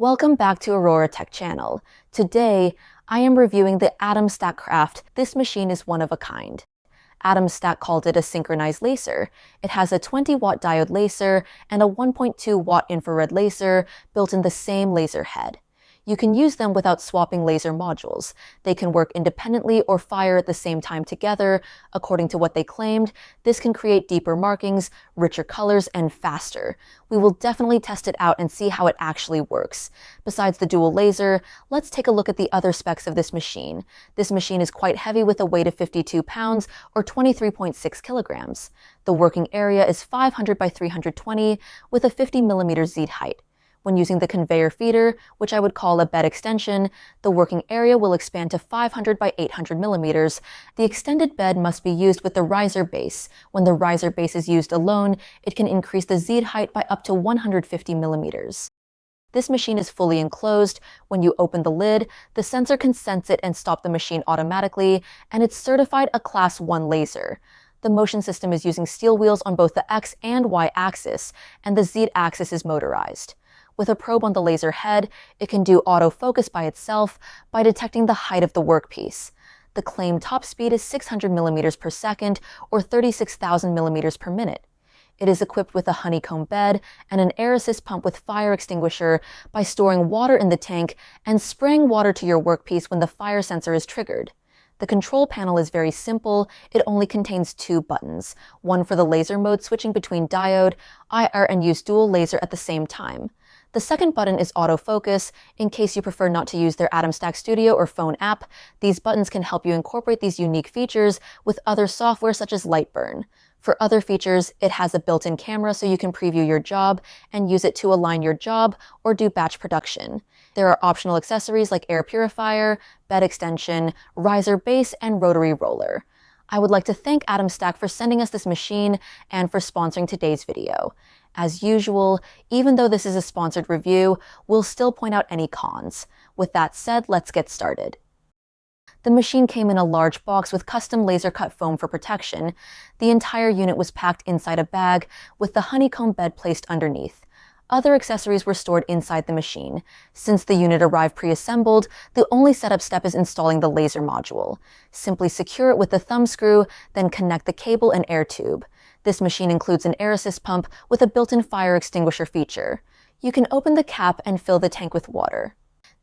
Welcome back to Aurora Tech Channel. Today, I am reviewing the AtomStack Kraft. This machine is one of a kind. AtomStack called it a synchronized laser. It has a 20-watt diode laser and a 1.2-watt infrared laser built in the same laser head. You can use them without swapping laser modules. They can work independently or fire at the same time together. According to what they claimed, this can create deeper markings, richer colors, and faster. We will definitely test it out and see how it actually works. Besides the dual laser, let's take a look at the other specs of this machine. This machine is quite heavy with a weight of 52 pounds or 23.6 kilograms. The working area is 500 by 320 with a 50 millimeter Z height. When using the conveyor feeder, which I would call a bed extension, the working area will expand to 500 by 800 millimeters. The extended bed must be used with the riser base. When the riser base is used alone, it can increase the Z height by up to 150 millimeters. This machine is fully enclosed. When you open the lid, the sensor can sense it and stop the machine automatically, and it's certified a Class 1 laser. The motion system is using steel wheels on both the X and Y axis, and the Z axis is motorized. With a probe on the laser head, it can do autofocus by itself by detecting the height of the workpiece. The claimed top speed is 600 millimeters per second or 36,000 millimeters per minute. It is equipped with a honeycomb bed and an air assist pump with fire extinguisher by storing water in the tank and spraying water to your workpiece when the fire sensor is triggered. The control panel is very simple. It only contains two buttons, one for the laser mode switching between diode, IR, and use dual laser at the same time. The second button is autofocus. In case you prefer not to use their AtomStack Studio or phone app, these buttons can help you incorporate these unique features with other software such as Lightburn. For other features, it has a built-in camera so you can preview your job and use it to align your job or do batch production. There are optional accessories like air purifier, bed extension, riser base, and rotary roller. I would like to thank AtomStack for sending us this machine and for sponsoring today's video. As usual, even though this is a sponsored review, we'll still point out any cons. With that said, let's get started. The machine came in a large box with custom laser-cut foam for protection. The entire unit was packed inside a bag with the honeycomb bed placed underneath. Other accessories were stored inside the machine. Since the unit arrived pre-assembled, the only setup step is installing the laser module. Simply secure it with the thumb screw, then connect the cable and air tube. This machine includes an air assist pump with a built-in fire extinguisher feature. You can open the cap and fill the tank with water.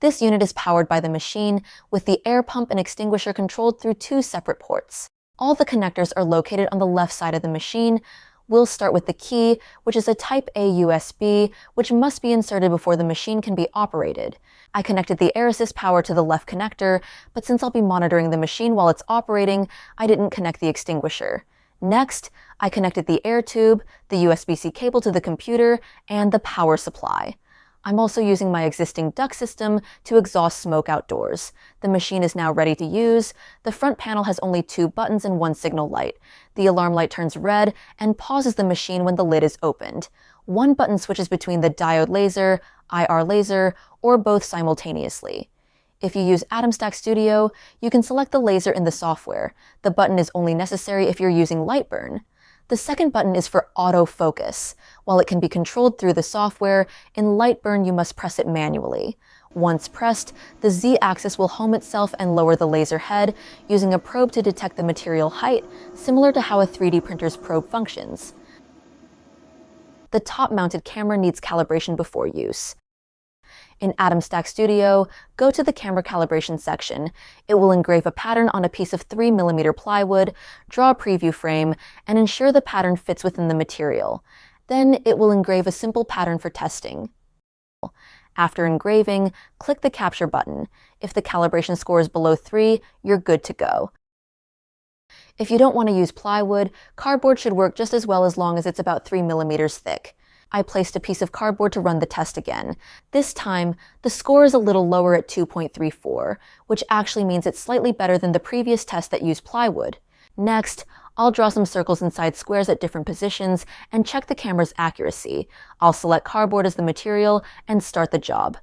This unit is powered by the machine, with the air pump and extinguisher controlled through two separate ports. All the connectors are located on the left side of the machine. We'll start with the key, which is a Type A USB, which must be inserted before the machine can be operated. I connected the air assist power to the left connector, but since I'll be monitoring the machine while it's operating, I didn't connect the extinguisher. Next, I connected the air tube, the USB-C cable to the computer, and the power supply. I'm also using my existing duct system to exhaust smoke outdoors. The machine is now ready to use. The front panel has only two buttons and one signal light. The alarm light turns red and pauses the machine when the lid is opened. One button switches between the diode laser, IR laser, or both simultaneously. If you use AtomStack Studio, you can select the laser in the software. The button is only necessary if you're using Lightburn. The second button is for autofocus. While it can be controlled through the software, in Lightburn you must press it manually. Once pressed, the Z-axis will home itself and lower the laser head using a probe to detect the material height, similar to how a 3D printer's probe functions. The top-mounted camera needs calibration before use. In AtomStack Studio, go to the camera calibration section. It will engrave a pattern on a piece of 3mm plywood, draw a preview frame, and ensure the pattern fits within the material. Then it will engrave a simple pattern for testing. After engraving, click the capture button. If the calibration score is below 3, you're good to go. If you don't want to use plywood, cardboard should work just as well as long as it's about 3mm thick. I placed a piece of cardboard to run the test again. This time, the score is a little lower at 2.34, which actually means it's slightly better than the previous test that used plywood. Next, I'll draw some circles inside squares at different positions and check the camera's accuracy. I'll select cardboard as the material and start the job.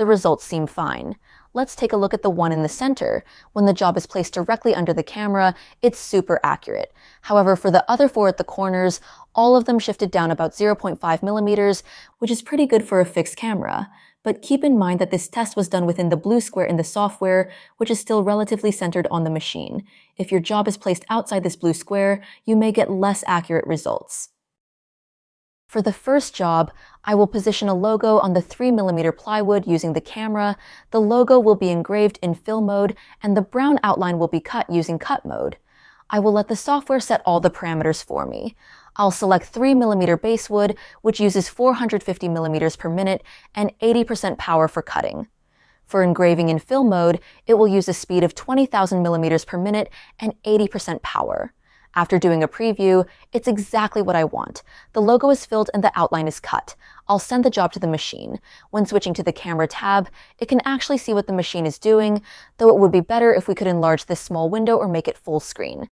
The results seem fine. Let's take a look at the one in the center. When the job is placed directly under the camera, it's super accurate. However, for the other 4 at the corners, all of them shifted down about 0.5 millimeters, which is pretty good for a fixed camera. But keep in mind that this test was done within the blue square in the software, which is still relatively centered on the machine. If your job is placed outside this blue square, you may get less accurate results. For the first job, I will position a logo on the 3mm plywood using the camera. The logo will be engraved in fill mode, and the brown outline will be cut using cut mode. I will let the software set all the parameters for me. I'll select 3mm basewood, which uses 450 millimeters per minute and 80% power for cutting. For engraving in fill mode, it will use a speed of 20,000 millimeters per minute and 80% power. After doing a preview, it's exactly what I want. The logo is filled and the outline is cut. I'll send the job to the machine. When switching to the camera tab, it can actually see what the machine is doing, though it would be better if we could enlarge this small window or make it full screen.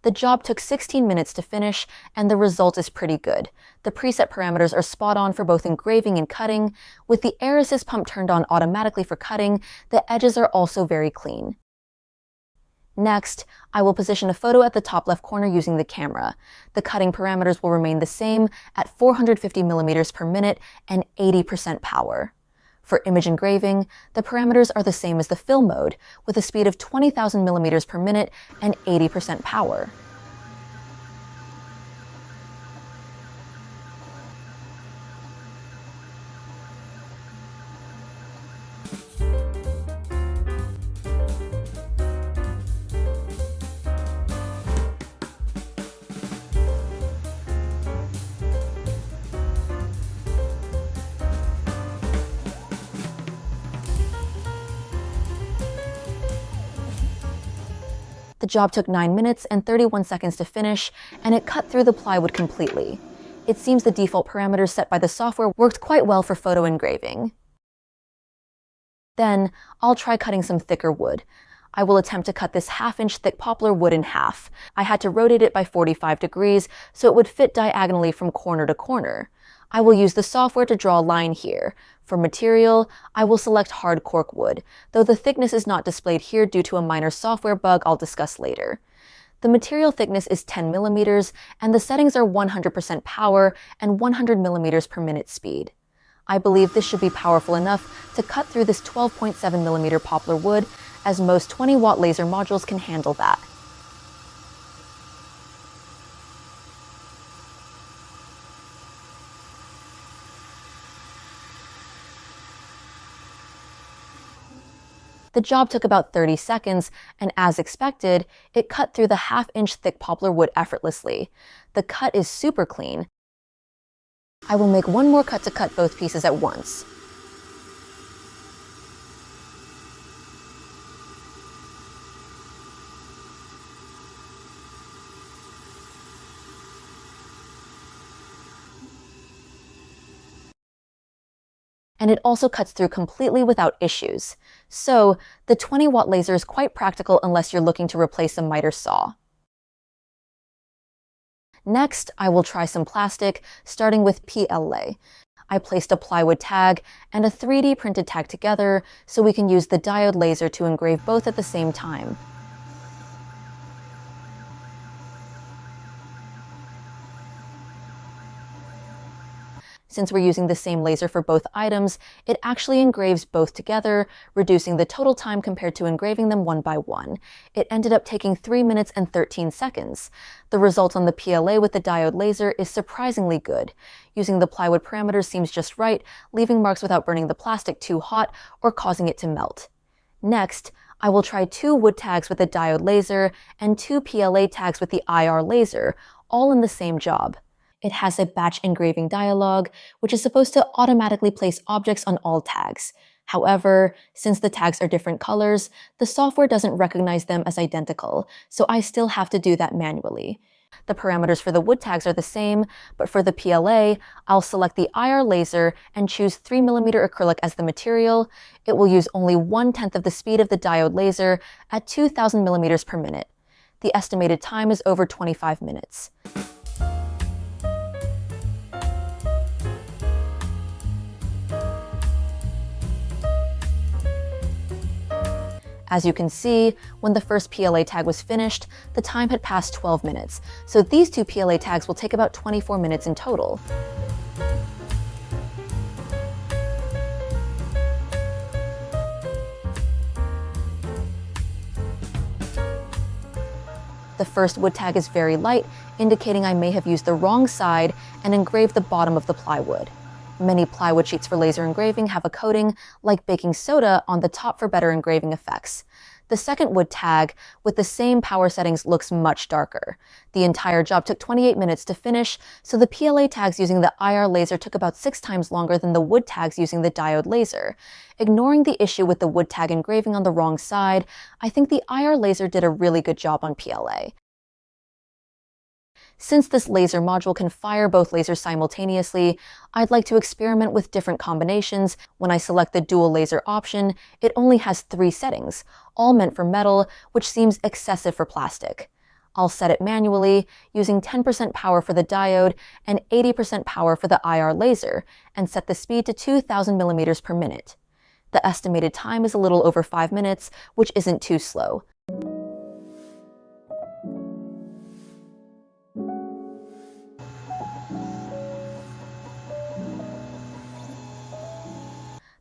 The job took 16 minutes to finish, and the result is pretty good. The preset parameters are spot on for both engraving and cutting. With the air assist pump turned on automatically for cutting, the edges are also very clean. Next, I will position a photo at the top left corner using the camera. The cutting parameters will remain the same at 450 millimeters per minute and 80% power. For image engraving, the parameters are the same as the fill mode, with a speed of 20,000 millimeters per minute and 80% power. The job took 9 minutes and 31 seconds to finish, and it cut through the plywood completely. It seems the default parameters set by the software worked quite well for photo engraving. Then, I'll try cutting some thicker wood. I will attempt to cut this 1/2-inch thick poplar wood in half. I had to rotate it by 45 degrees so it would fit diagonally from corner to corner. I will use the software to draw a line here. For material, I will select hard cork wood, though the thickness is not displayed here due to a minor software bug I'll discuss later. The material thickness is 10 millimeters, and the settings are 100% power and 100 millimeters per minute speed. I believe this should be powerful enough to cut through this 12.7 millimeter poplar wood, as most 20-watt laser modules can handle that. The job took about 30 seconds, and as expected, it cut through the 1/2-inch thick poplar wood effortlessly. The cut is super clean. I will make one more cut to cut both pieces at once. And it also cuts through completely without issues. So, the 20-watt laser is quite practical unless you're looking to replace a miter saw. Next, I will try some plastic, starting with PLA. I placed a plywood tag and a 3D printed tag together so we can use the diode laser to engrave both at the same time. Since we're using the same laser for both items, it actually engraves both together, reducing the total time compared to engraving them one by one. It ended up taking 3 minutes and 13 seconds. The result on the PLA with the diode laser is surprisingly good. Using the plywood parameters seems just right, leaving marks without burning the plastic too hot or causing it to melt. Next, I will try 2 wood tags with the diode laser and 2 PLA tags with the IR laser, all in the same job. It has a batch engraving dialog, which is supposed to automatically place objects on all tags. However, since the tags are different colors, the software doesn't recognize them as identical, so I still have to do that manually. The parameters for the wood tags are the same, but for the PLA, I'll select the IR laser and choose 3mm acrylic as the material. It will use only 1/10 of the speed of the diode laser at 2000 millimeters per minute. The estimated time is over 25 minutes. As you can see, when the first PLA tag was finished, the time had passed 12 minutes, so these 2 PLA tags will take about 24 minutes in total. The first wood tag is very light, indicating I may have used the wrong side and engraved the bottom of the plywood. Many plywood sheets for laser engraving have a coating, like baking soda, on the top for better engraving effects. The second wood tag, with the same power settings, looks much darker. The entire job took 28 minutes to finish, so the PLA tags using the IR laser took about 6 times longer than the wood tags using the diode laser. Ignoring the issue with the wood tag engraving on the wrong side, I think the IR laser did a really good job on PLA. Since this laser module can fire both lasers simultaneously, I'd like to experiment with different combinations. When I select the dual laser option, it only has 3 settings, all meant for metal, which seems excessive for plastic. I'll set it manually, using 10% power for the diode and 80% power for the IR laser, and set the speed to 2000 millimeters per minute. The estimated time is a little over 5 minutes, which isn't too slow.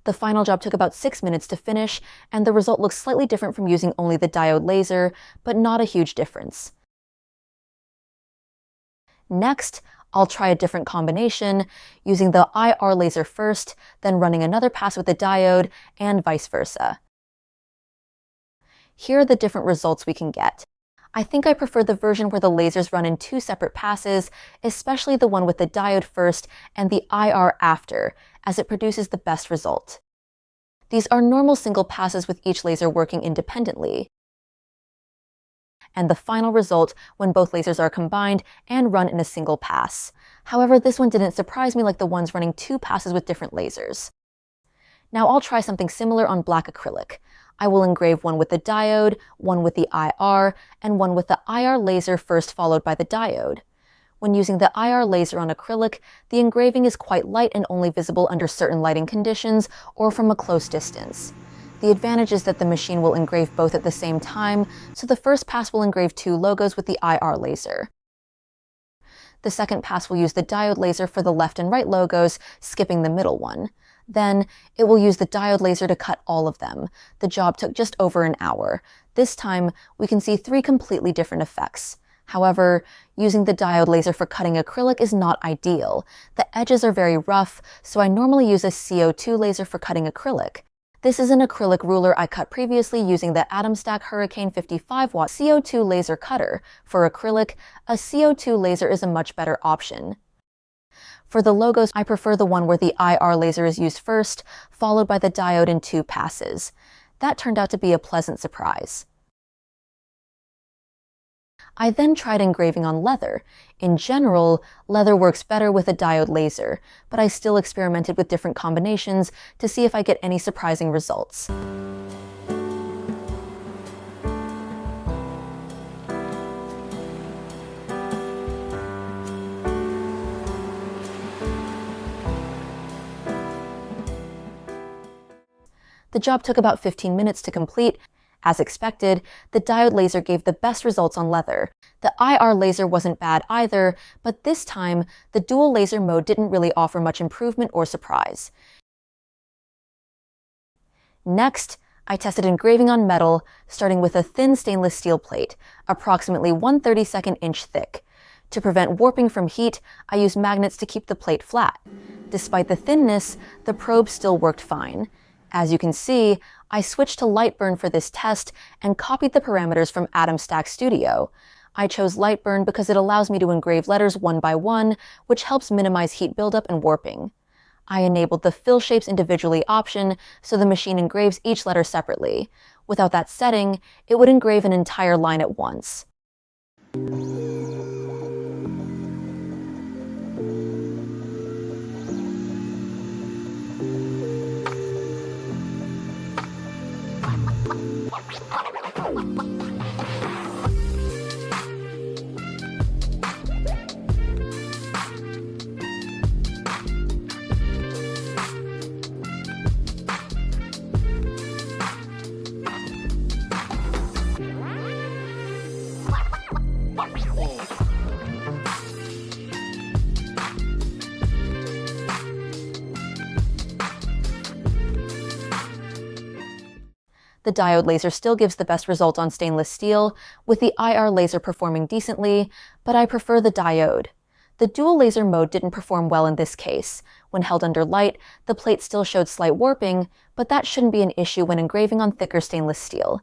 The final job took about 6 minutes to finish, and the result looks slightly different from using only the diode laser, but not a huge difference. Next, I'll try a different combination, using the IR laser first, then running another pass with the diode, and vice versa. Here are the different results we can get. I think I prefer the version where the lasers run in 2 separate passes, especially the one with the diode first and the IR after, as it produces the best result. These are normal single passes with each laser working independently. And the final result when both lasers are combined and run in a single pass. However, this one didn't surprise me like the ones running 2 passes with different lasers. Now I'll try something similar on black acrylic. I will engrave one with the diode, one with the IR, and one with the IR laser first followed by the diode. When using the IR laser on acrylic, the engraving is quite light and only visible under certain lighting conditions or from a close distance. The advantage is that the machine will engrave both at the same time, so the first pass will engrave 2 logos with the IR laser. The second pass will use the diode laser for the left and right logos, skipping the middle one. Then, it will use the diode laser to cut all of them. The job took just over an hour. This time, we can see 3 completely different effects. However, using the diode laser for cutting acrylic is not ideal. The edges are very rough, so I normally use a CO2 laser for cutting acrylic. This is an acrylic ruler I cut previously using the AtomStack Hurricane 55-watt CO2 laser cutter. For acrylic, a CO2 laser is a much better option. For the logos, I prefer the one where the IR laser is used first, followed by the diode in 2 passes. That turned out to be a pleasant surprise. I then tried engraving on leather. In general, leather works better with a diode laser, but I still experimented with different combinations to see if I get any surprising results. The job took about 15 minutes to complete. As expected, the diode laser gave the best results on leather. The IR laser wasn't bad either, but this time, the dual laser mode didn't really offer much improvement or surprise. Next, I tested engraving on metal, starting with a thin stainless steel plate, approximately 1/32 inch thick. To prevent warping from heat, I used magnets to keep the plate flat. Despite the thinness, the probe still worked fine. As you can see, I switched to Lightburn for this test and copied the parameters from AtomStack Studio. I chose Lightburn because it allows me to engrave letters one by one, which helps minimize heat buildup and warping. I enabled the Fill Shapes Individually option so the machine engraves each letter separately. Without that setting, it would engrave an entire line at once. The diode laser still gives the best result on stainless steel, with the IR laser performing decently, but I prefer the diode. The dual laser mode didn't perform well in this case. When held under light, the plate still showed slight warping, but that shouldn't be an issue when engraving on thicker stainless steel.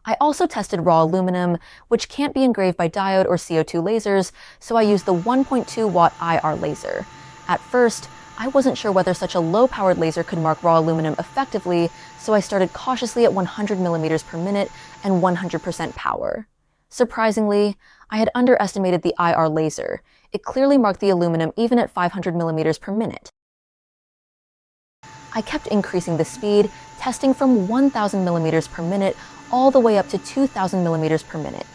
I also tested raw aluminum, which can't be engraved by diode or CO2 lasers, so I used the 1.2 watt IR laser. At first, I wasn't sure whether such a low-powered laser could mark raw aluminum effectively, so I started cautiously at 100 millimeters per minute and 100% power. Surprisingly, I had underestimated the IR laser. It clearly marked the aluminum even at 500 millimeters per minute. I kept increasing the speed, testing from 1,000 millimeters per minute all the way up to 2,000 millimeters per minute.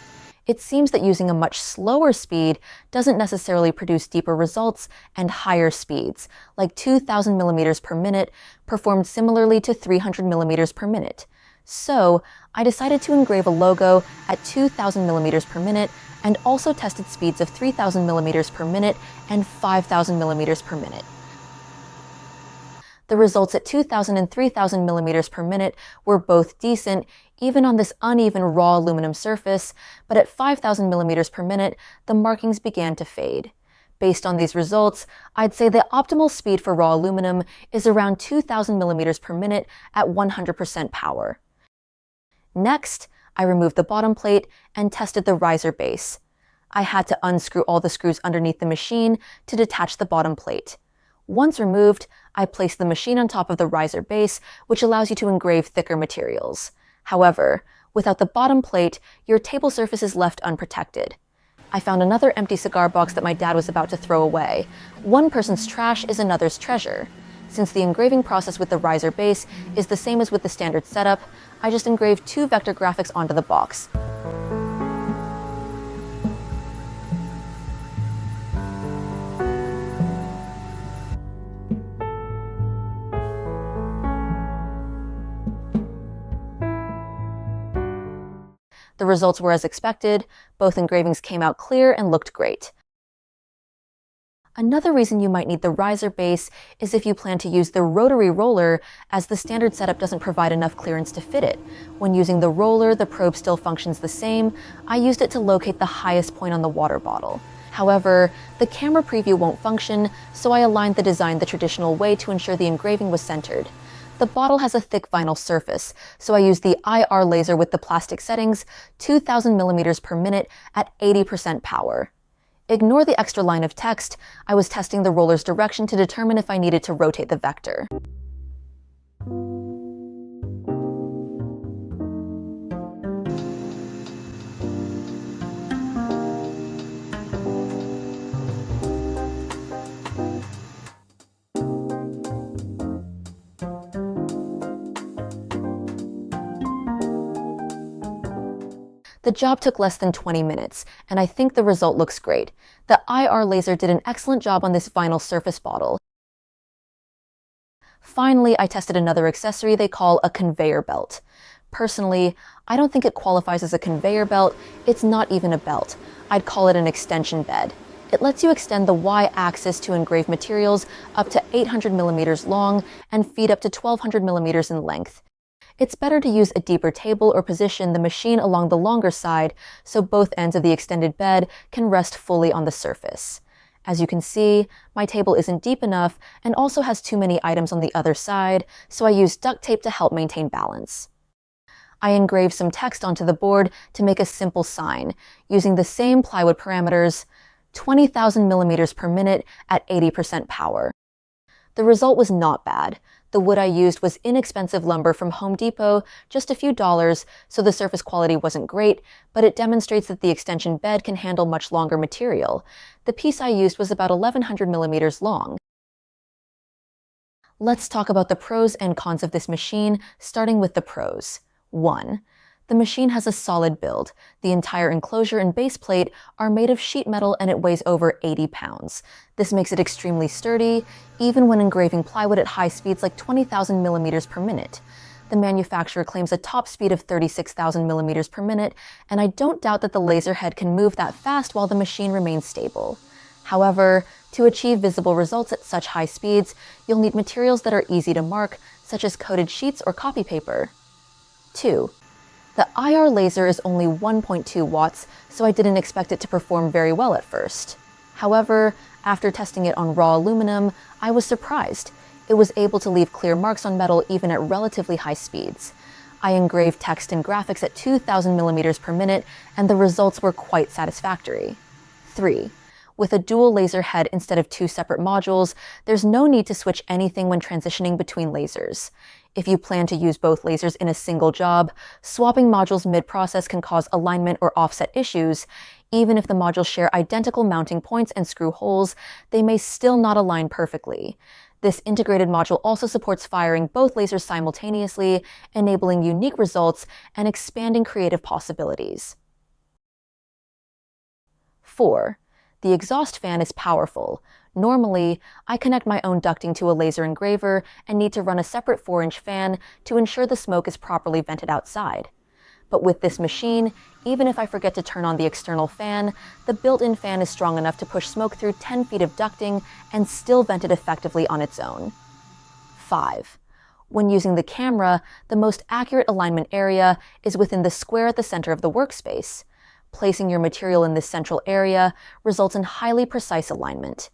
It seems that using a much slower speed doesn't necessarily produce deeper results, and higher speeds, like 2,000 millimeters per minute, performed similarly to 300 millimeters per minute. So, I decided to engrave a logo at 2,000 millimeters per minute and also tested speeds of 3,000 millimeters per minute and 5,000 millimeters per minute. The results at 2,000 and 3,000 millimeters per minute were both decent, even on this uneven raw aluminum surface, but at 5,000 millimeters per minute, the markings began to fade. Based on these results, I'd say the optimal speed for raw aluminum is around 2,000 millimeters per minute at 100% power. Next, I removed the bottom plate and tested the riser base. I had to unscrew all the screws underneath the machine to detach the bottom plate. Once removed, I placed the machine on top of the riser base, which allows you to engrave thicker materials. However, without the bottom plate, your table surface is left unprotected. I found another empty cigar box that my dad was about to throw away. One person's trash is another's treasure. Since the engraving process with the riser base is the same as with the standard setup, I just engraved 2 vector graphics onto the box. The results were as expected. Both engravings came out clear and looked great. Another reason you might need the riser base is if you plan to use the rotary roller, as the standard setup doesn't provide enough clearance to fit it. When using the roller, the probe still functions the same. I used it to locate the highest point on the water bottle. However, the camera preview won't function, so I aligned the design the traditional way to ensure the engraving was centered. The bottle has a thick vinyl surface, so I used the IR laser with the plastic settings, 2,000 millimeters per minute at 80% power. Ignore the extra line of text. I was testing the roller's direction to determine if I needed to rotate the vector. The job took less than 20 minutes, and I think the result looks great. The IR laser did an excellent job on this vinyl surface bottle. Finally, I tested another accessory they call a conveyor belt. Personally, I don't think it qualifies as a conveyor belt. It's not even a belt. I'd call it an extension bed. It lets you extend the Y-axis to engrave materials up to 800 millimeters long and feed up to 1,200 millimeters in length. It's better to use a deeper table or position the machine along the longer side so both ends of the extended bed can rest fully on the surface. As you can see, my table isn't deep enough and also has too many items on the other side, so I used duct tape to help maintain balance. I engraved some text onto the board to make a simple sign, using the same plywood parameters, 20,000 millimeters per minute at 80% power. The result was not bad. The wood I used was inexpensive lumber from Home Depot, just a few dollars, so the surface quality wasn't great, but it demonstrates that the extension bed can handle much longer material. The piece I used was about 1,100 millimeters long. Let's talk about the pros and cons of this machine, starting with the pros. 1. The machine has a solid build. The entire enclosure and base plate are made of sheet metal and it weighs over 80 pounds. This makes it extremely sturdy, even when engraving plywood at high speeds like 20,000 millimeters per minute. The manufacturer claims a top speed of 36,000 millimeters per minute, and I don't doubt that the laser head can move that fast while the machine remains stable. However, to achieve visible results at such high speeds, you'll need materials that are easy to mark, such as coated sheets or copy paper. 2. The IR laser is only 1.2 watts, so I didn't expect it to perform very well at first. However, after testing it on raw aluminum, I was surprised. It was able to leave clear marks on metal even at relatively high speeds. I engraved text and graphics at 2,000 millimeters per minute, and the results were quite satisfactory. 3. With a dual laser head instead of 2 separate modules, there's no need to switch anything when transitioning between lasers. If you plan to use both lasers in a single job, swapping modules mid-process can cause alignment or offset issues. Even if the modules share identical mounting points and screw holes, they may still not align perfectly. This integrated module also supports firing both lasers simultaneously, enabling unique results and expanding creative possibilities. 4. The exhaust fan is powerful. Normally, I connect my own ducting to a laser engraver and need to run a separate 4-inch fan to ensure the smoke is properly vented outside. But with this machine, even if I forget to turn on the external fan, the built-in fan is strong enough to push smoke through 10 feet of ducting and still vent it effectively on its own. 5. When using the camera, the most accurate alignment area is within the square at the center of the workspace. Placing your material in this central area results in highly precise alignment.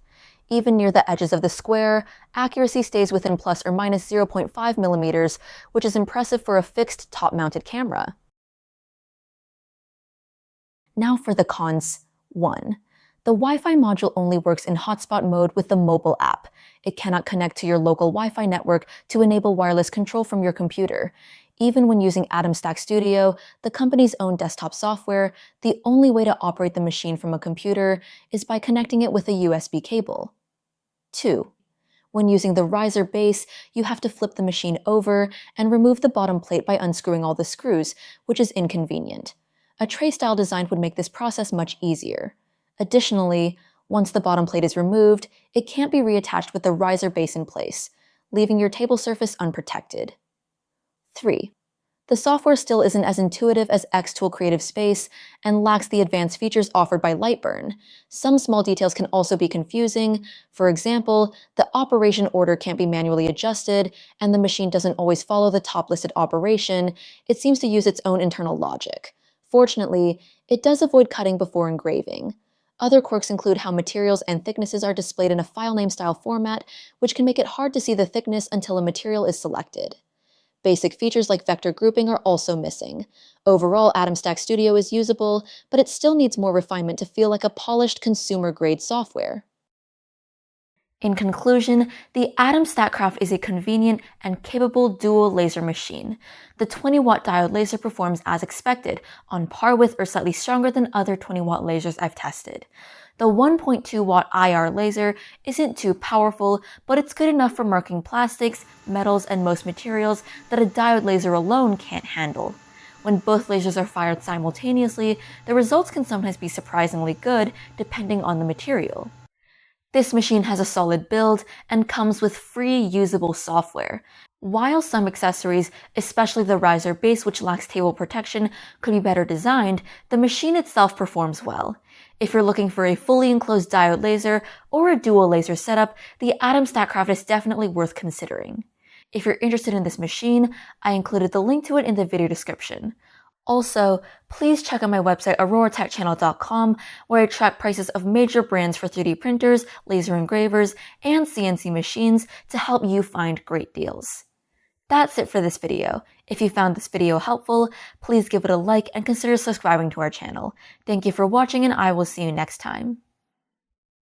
Even near the edges of the square, accuracy stays within plus or minus 0.5 millimeters, which is impressive for a fixed top-mounted camera. Now for the cons. 1. The Wi-Fi module only works in hotspot mode with the mobile app. It cannot connect to your local Wi-Fi network to enable wireless control from your computer. Even when using AtomStack Studio, the company's own desktop software, the only way to operate the machine from a computer is by connecting it with a USB cable. 2. When using the riser base, you have to flip the machine over and remove the bottom plate by unscrewing all the screws, which is inconvenient. A tray-style design would make this process much easier. Additionally, once the bottom plate is removed, it can't be reattached with the riser base in place, leaving your table surface unprotected. 3. The software still isn't as intuitive as Xtool Creative Space and lacks the advanced features offered by Lightburn. Some small details can also be confusing. For example, the operation order can't be manually adjusted, and the machine doesn't always follow the top-listed operation. It seems to use its own internal logic. Fortunately, it does avoid cutting before engraving. Other quirks include how materials and thicknesses are displayed in a file name style format, which can make it hard to see the thickness until a material is selected. Basic features like vector grouping are also missing. Overall, AtomStack Studio is usable, but it still needs more refinement to feel like a polished consumer-grade software. In conclusion, the AtomStack Kraft is a convenient and capable dual laser machine. The 20-watt diode laser performs as expected, on par with or slightly stronger than other 20-watt lasers I've tested. The 1.2-watt IR laser isn't too powerful, but it's good enough for marking plastics, metals, and most materials that a diode laser alone can't handle. When both lasers are fired simultaneously, the results can sometimes be surprisingly good, depending on the material. This machine has a solid build and comes with free usable software. While some accessories, especially the riser base which lacks table protection, could be better designed, the machine itself performs well. If you're looking for a fully enclosed diode laser or a dual laser setup, the AtomStack Kraft is definitely worth considering. If you're interested in this machine, I included the link to it in the video description. Also, please check out my website auroratechchannel.com, where I track prices of major brands for 3D printers, laser engravers, and CNC machines to help you find great deals. That's it for this video. If you found this video helpful, please give it a like and consider subscribing to our channel. Thank you for watching, and I will see you next time.